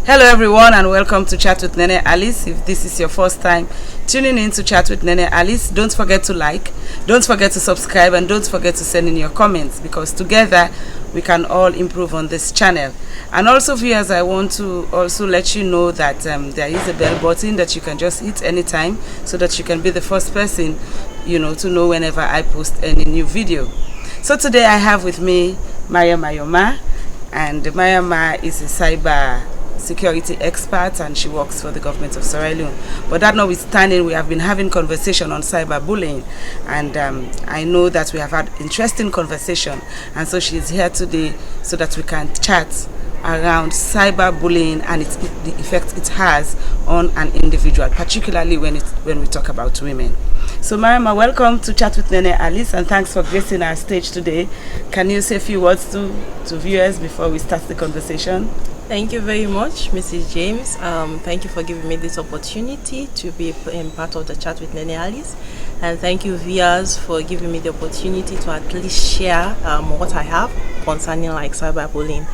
Hello everyone and welcome to Chat with Nene Alice. If this is your first time tuning in to Chat with Nene Alice, don't forget to like, don't forget to subscribe, and don't forget to send in your comments, because together we can all improve on this channel. And also, viewers, I want to also let you know that there is a bell button that you can just hit anytime, so that you can be the first person, to know whenever I post any new video. So today I have with me Mariama Yormah, and Mariama is a cyber security expert and she works for the government of Sierra Leone. But that notwithstanding, we have been having conversation on cyberbullying, and I know that we have had interesting conversation, and so she is here today so that we can chat around cyberbullying and the effect it has on an individual, particularly when we talk about women. So Mariama, welcome to Chat with Nene Alice, and thanks for gracing our stage today. Can you say a few words to viewers before we start the conversation? Thank you very much, Mrs. James. Thank you for giving me this opportunity to be part of the Chat with Nene Alice. And thank you, viewers, for giving me the opportunity to at least share what I have concerning cyberbullying.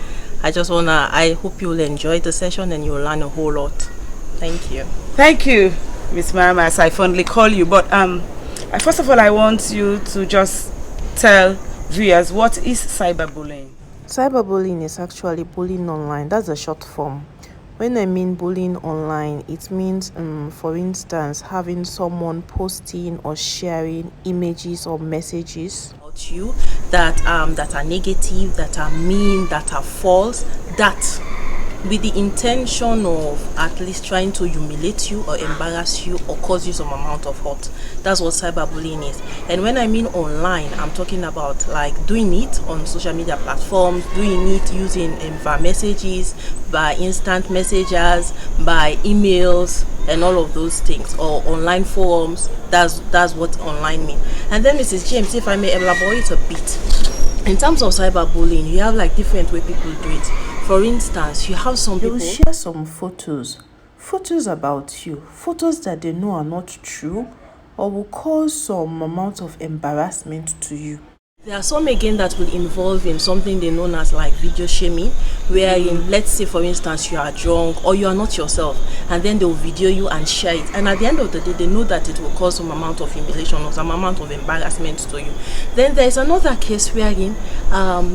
I hope you'll enjoy the session and you'll learn a whole lot. Thank you. Thank you, Miss Mariama, as I fondly call you. But first of all, I want you to just tell viewers, what is cyberbullying? Cyberbullying is actually bullying online. That's a short form. When I mean bullying online, it means, for instance, having someone posting or sharing images or messages about you that are negative, that are mean, that are false, that with the intention of at least trying to humiliate you or embarrass you or cause you some amount of hurt. That's what cyberbullying is. And when I mean online, I'm talking about doing it on social media platforms, doing it using messages, by instant messages, by emails, and all of those things, or online forums. That's what online means. And then, Mrs. James, if I may elaborate a bit, in terms of cyberbullying, you have different way people do it. For instance, you have some people, they will share some photos about you, photos that they know are not true or will cause some amount of embarrassment to you. There are some again that will involve in something they know as video shaming, wherein, let's say for instance, you are drunk or you are not yourself, and then they will video you and share it, and at the end of the day they know that it will cause some amount of humiliation or some amount of embarrassment to you. Then there is another case wherein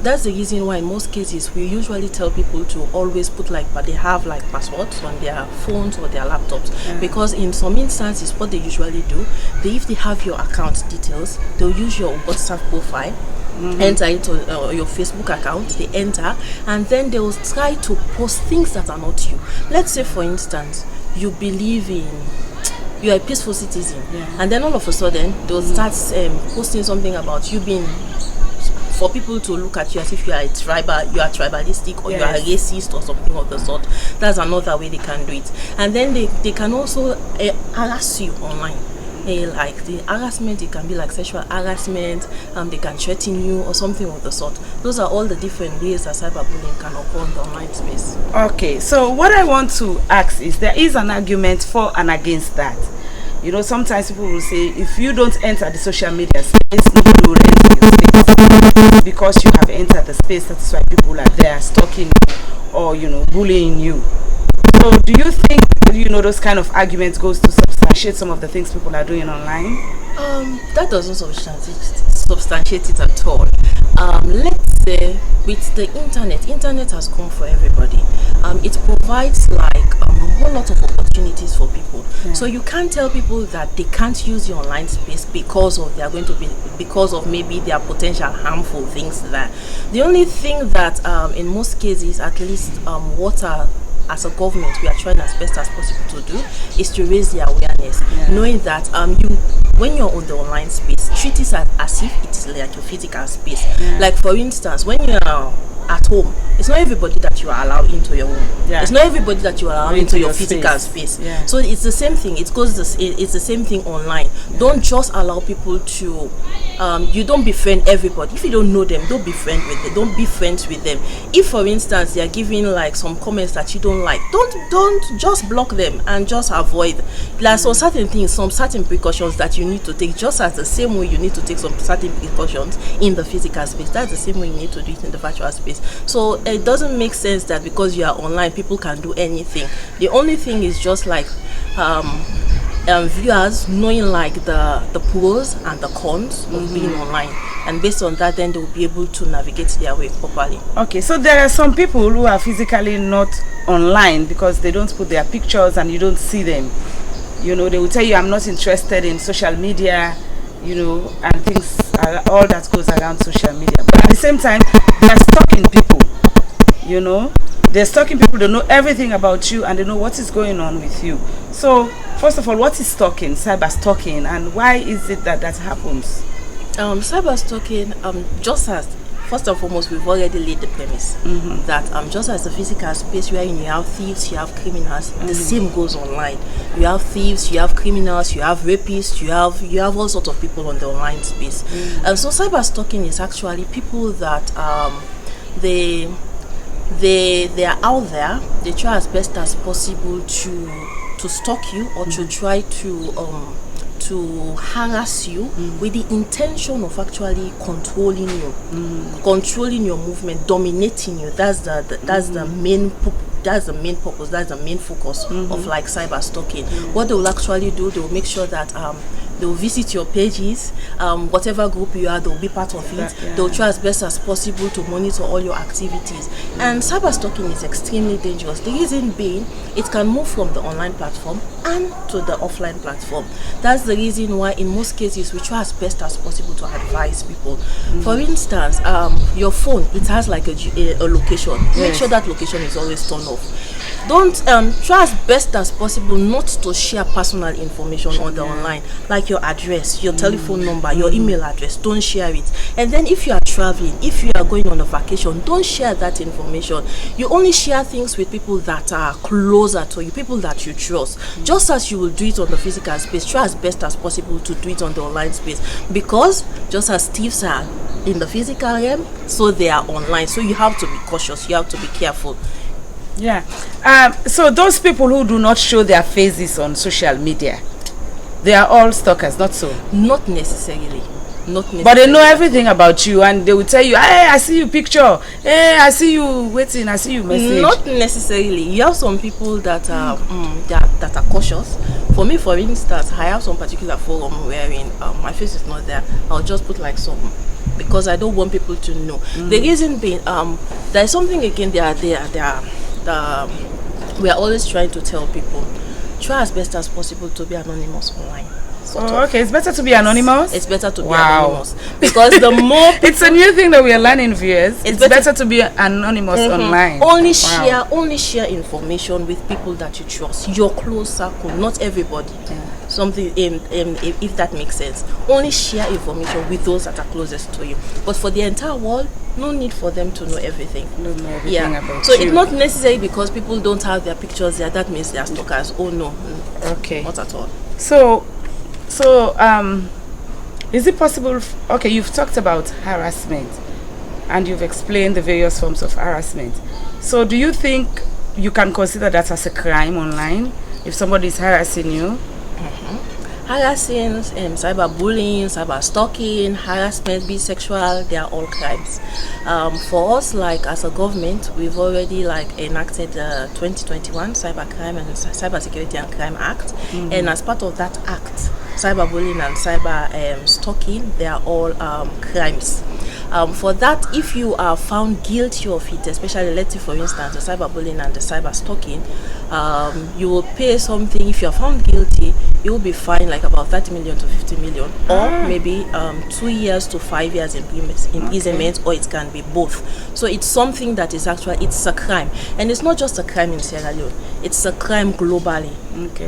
that's the reason why in most cases we usually tell people to always put they have passwords on their phones or their laptops, because in some instances what they usually do, if they have your account details, they'll use your WhatsApp profile, enter it on your Facebook account, they enter, and then they will try to post things that are not you. Let's say for instance, you believe you're a peaceful citizen, and then all of a sudden they'll start posting something about you being, for people to look at you as if you are tribalistic, or you are racist or something of the sort. That's another way they can do it. And then they can also harass you online. The harassment, it can be sexual harassment, they can threaten you or something of the sort. Those are all the different ways that cyberbullying can occur in the online space. Okay, so what I want to ask is, there is an argument for and against that. Sometimes people will say, if you don't enter the social media space, nobody will enter your space, because you have entered the space. That's why people are there stalking you or bullying you. So do you think those kind of arguments goes to substantiate some of the things people are doing online? That doesn't substantiate it at all. Let's say with the internet has come for everybody. It provides a whole lot of opportunities for people. So you can't tell people that they can't use the online space because of maybe their potential harmful things there. The only thing that in most cases, at least as a government, we are trying as best as possible to do is to raise the awareness, knowing that when you're on the online space, treat it as if it is like your physical space. For instance, when you are at home, it's not everybody that you are allowed into your home. It's not everybody that you are allowed into your physical space. So it's the same thing. It's the same thing online. Don't just allow people to you don't befriend everybody. If you don't know them, don't be friends with them. If for instance they are giving some comments that you don't like, don't just block them and just avoid. Some certain things, some certain precautions that you need to take, just as the same way you need to take some certain precautions in the physical space, that's the same way you need to do it in the virtual space. space. So it doesn't make sense that because you are online, people can do anything. The only thing is just like viewers knowing like the pros and the cons of being online, and based on that, then they will be able to navigate their way properly. Okay, so there are some people who are physically not online because they don't put their pictures and you don't see them. You know, they will tell you, I'm not interested in social media, you know, and things, all that goes around social media. But at the same time, they are stalking people, you know. They're stalking people, they know everything about you and they know what is going on with you. So, first of all, what is stalking, cyber stalking, and why is it that that happens? Cyber stalking, just as, first and foremost, we've already laid the premise that just as the physical space where you have thieves, you have criminals, the same goes online. You have thieves, you have criminals, you have rapists, you have all sorts of people on the online space. So cyber stalking is actually people that they are out there. They try as best as possible to stalk you or to try to harass you with the intention of actually controlling you, controlling your movement, dominating you. That's the main purpose, that's the main focus of like cyber stalking. What they will actually do, they will make sure that they will visit your pages, whatever group you are, they will be part of it. They will try as best as possible to monitor all your activities. And cyber stalking is extremely dangerous. The reason being, it can move from the online platform and to the offline platform. That's the reason why in most cases we try as best as possible to advise people. For instance, your phone, it has like a location. Make sure that location is always turned off. Don't try as best as possible not to share personal information on the online, like your address, your telephone number, your email address. Don't share it. And then if you are traveling, if you are going on a vacation, don't share that information. You only share things with people that are closer to you, people that you trust. Just as you will do it on the physical space, try as best as possible to do it on the online space, because just as thieves are in the physical realm, so they are online. So you have to be cautious, you have to be careful. Yeah. So those people who do not show their faces on social media, they are all stalkers, not so? Not necessarily. Not necessarily. But they know everything about you and they will tell you, hey, I see you picture. Hey, I see you waiting. I see you message. Not necessarily. You have some people that are that are cautious. For me, for instance, I have some particular forum wherein my face is not there. I'll just put like some, because I don't want people to know. The reason being, there is something again. We are always trying to tell people, try as best as possible to be anonymous online. Okay, it's better to be anonymous. It's better to be anonymous, because the more people, it's a new thing that we are learning, viewers. It's better to be anonymous online. Only share information with people that you trust, your close circle, not everybody. Something if that makes sense. Only share information with those that are closest to you. But for the entire world, no need for them to know everything. About so it's not necessarily because people don't have their pictures there that means they are stalkers. Oh no. Okay. Not at all. So is it possible? Okay, you've talked about harassment and you've explained the various forms of harassment. So do you think you can consider that as a crime online if somebody is harassing you? Harassing, cyberbullying, cyber stalking, harassment, be sexual, they are all crimes. For us, like as a government, we've already like enacted the 2021 Cybercrime and Cybersecurity and Crime Act, and as part of that act, cyberbullying and cyber stalking, they are all crimes. For that, if you are found guilty of it, especially let's say for instance the cyberbullying and the cyber stalking, you will pay something. If you are found guilty, you will be fined like about 30 million to 50 million, or maybe 2 years to 5 years imprisonment, or it can be both. So it's something that is actually, it's a crime, and it's not just a crime in Sierra Leone, it's a crime globally.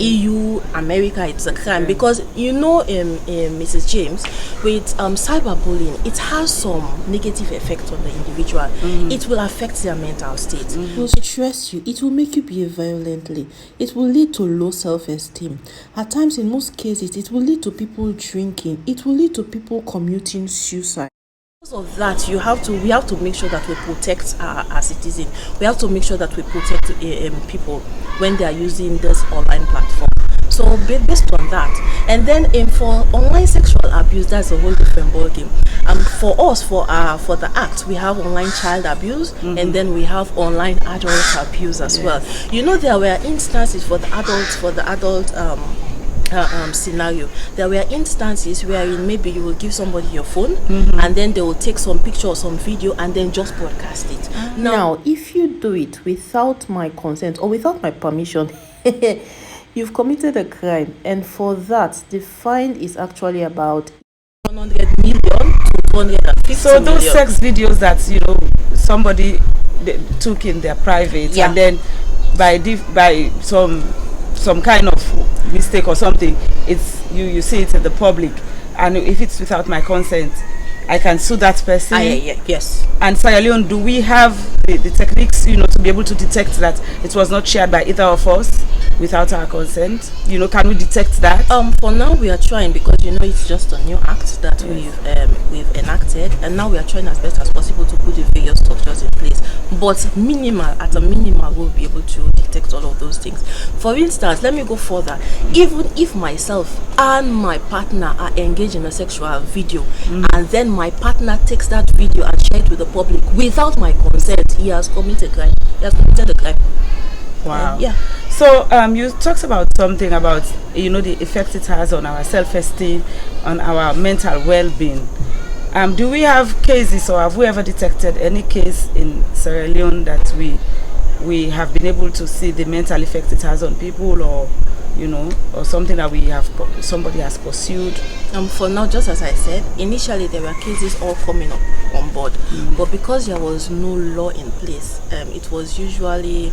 EU, America, it's a crime, because you know, Mrs. James, with cyberbullying, it has some negative effect on the individual. It will affect their mental state. It will stress you. It will make you behave violently. It will lead to low self-esteem. At times, in most cases, it will lead to people drinking. It will lead to people committing suicide. Because of that, we have to make sure that we protect our citizens. We have to make sure that we protect people when they are using this online platform. So based on that, and then for online sexual abuse, that's a whole different ball game. For us, for the act, we have online child abuse, and then we have online adult abuse as well. You know, there were instances for the adult scenario. There were instances wherein maybe you will give somebody your phone, and then they will take some picture or some video and then just broadcast it. Now, if you do it without my consent or without my permission, you've committed a crime, and for that, the fine is actually about 100 million to 250 So those million. sex videos that somebody took in their private, and then by some kind of mistake or something, it's you see it in the public, and if it's without my consent, I can sue that person. Yes. And Sierra Leone, do we have the techniques, to be able to detect that it was not shared by either of us without our consent? Can we detect that? For now we are trying, because it's just a new act that we've enacted, and now we are trying as best as possible to put the various structures in place. But at a minimal, we'll be able to detect all of those things. For instance, let me go further. Even if myself and my partner are engaged in a sexual video, and then my partner takes that video and shares it with the public without my consent, he has committed a crime. He has committed a crime. Wow. Yeah. So you talked about something about the effect it has on our self-esteem, on our mental well-being. Do we have cases, or have we ever detected any case in Sierra Leone that we have been able to see the mental effect it has on people, or or something that somebody has pursued? For now, just as I said, initially there were cases all coming up on board, but because there was no law in place, it was usually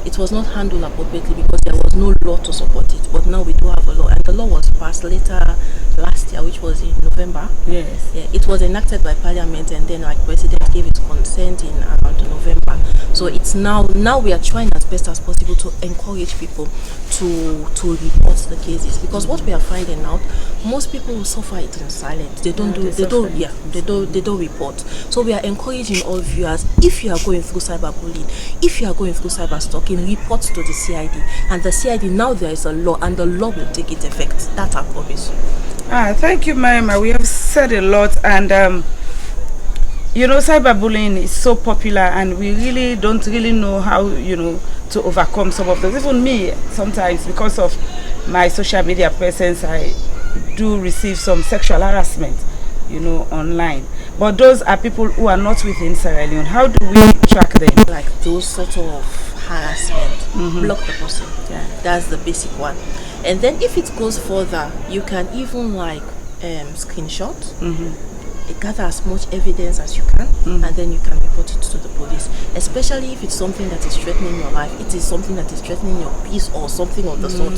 it was not handled appropriately because there was no law to support it. But now we do have a law, and the law was passed later last year, which was in November. Yes. Yeah, it was enacted by Parliament, and then President gave his consent in around November. So it's now we are trying as best as possible to encourage people to report the cases, because what we are finding out, most people will suffer it in silence. They don't report. So we are encouraging all viewers, if you are going through cyberbullying, if you are going through cyberstalking, report to the CID, and the CID, now there is a law, and the law will take its effect. That's our promise. Thank you, Mariama. We have said a lot, and cyberbullying is so popular, and we really don't know how to overcome some of those. Even me, sometimes, because of my social media presence, I do receive some sexual harassment online. But those are people who are not within Sierra Leone. How do we track them? Like those sort of harassment, block the person. Yeah. That's the basic one. And then if it goes further, you can even screenshot, gather as much evidence as you can, and then you can report it to the police. Especially if it's something that is threatening your life, it is something that is threatening your peace or something of the sort.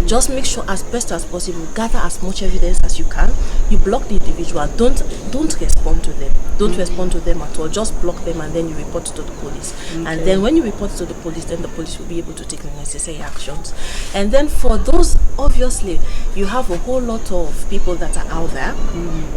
Just make sure as best as possible, gather as much evidence as you can. You block the individual. Don't respond to them. Don't respond to them at all. Just block them, and then you report to the police. Okay. And then when you report to the police, then the police will be able to take the necessary actions. And then for those, obviously, you have a whole lot of people that are out there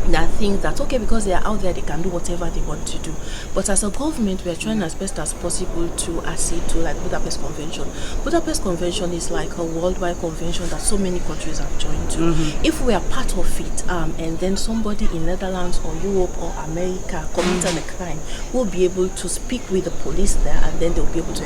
that think that, okay, because they are out there, they can do whatever they want to do. But as a government, we are trying as best as possible to accede to Budapest Convention. Budapest Convention is like a worldwide convention that so many countries have joined to. If we are part of it, and then somebody in Netherlands or Europe or America committed a crime, we'll be able to speak with the police there, and then they'll be able to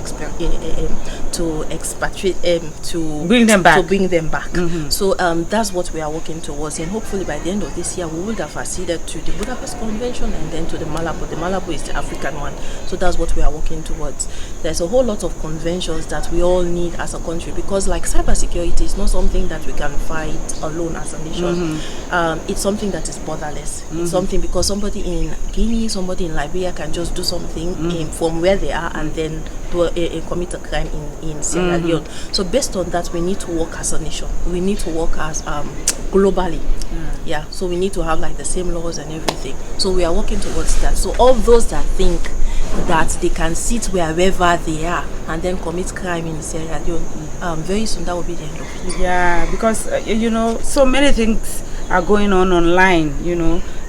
bring them back. So that's what we are working towards, and hopefully by the end of this year we will have acceded to the Budapest Convention, and then to the Malabo. The Malabo is the African one, so that's what we are working towards. There's a whole lot of conventions that we all need as a country, because like cybersecurity is not something that we can fight alone as a nation. It's something that is borderless. It's something, because somebody in Guinea, somebody in Liberia can just do something from where they are, and then commit a crime in Sierra Leone. So based on that, we need to work as a nation. We need to work as globally. So we need to have like the same laws and everything. So we are working towards that. So all those that think that they can sit wherever they are and then commit crime in Sierra Leone, very soon that will be the end of it. Yeah, because so many things are going on online,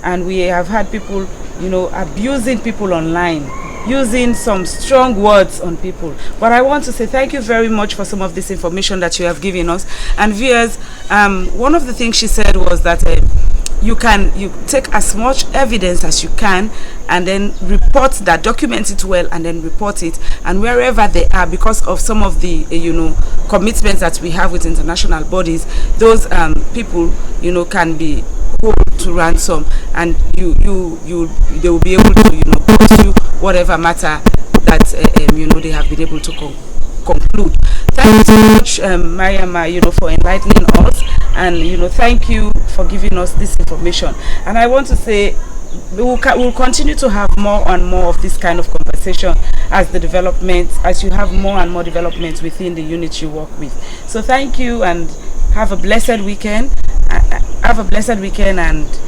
and we have had people abusing people online, using some strong words on people. But I want to say thank you very much for some of this information that you have given us. And viewers, one of the things she said was that you take as much evidence as you can and then report that, document it well, and then report it. And wherever they are, because of some of the commitments that we have with international bodies, those people can be held to ransom, and they will be able to pursue whatever matter that they have been able to conclude. Thank you so much, Mariama, for enlightening us, and thank you for giving us this information. And I want to say we'll continue to have more and more of this kind of conversation as you have more and more developments within the units you work with. So thank you, and have a blessed weekend. And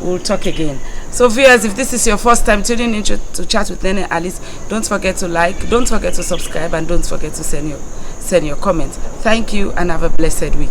we'll talk again. So viewers, if this is your first time tuning in to Chat with Leone Alice, don't forget to like, don't forget to subscribe, and don't forget to send your comments. Thank you, and have a blessed week.